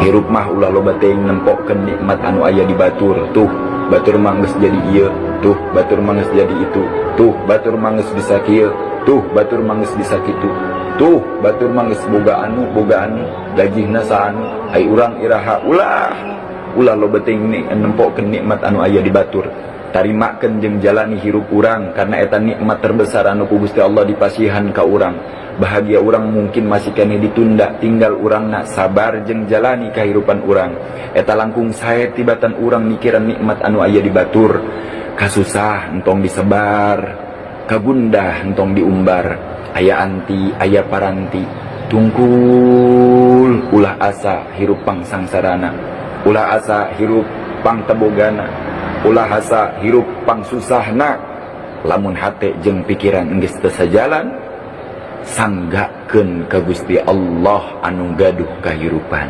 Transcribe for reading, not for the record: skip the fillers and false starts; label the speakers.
Speaker 1: Hirup mah ulah loba teuing nempokkeun nikmat anu aya di batur. Tuh batur mah geus jadi ieu, tuh batur mah geus jadi itu, tuh batur mah geus bisa kieu, tuh batur mah geus bisa kitu, tuh batur mah geus boga anu gajihna saanu. Ai urang iraha ulah loba teuing nempokkeun nikmat anu aya di batur. Tarimakeun jeung jalani hirup urang, karena eta nikmat terbesar anu ku Gusti Allah dipasihan ka urang. Bahagia urang mungkin masih kene ditunda, tinggal urang nak sabar jeung jalani kahirupan urang. Eta langkung sae tibatan urang mikiran nikmat anu aya di batur. Kasusah entong disebar, kagundah entong diumbar. Aya anti, aya paranti, tungkul ulah asa hirup pang sangsarana, ulah asa hirup pang tebogana, ulah asa hirup pang susahna. Lamun hate jeung pikiran geus teu sajalan, sanggakeun ka Gusti Allah anu gaduh kahirupan.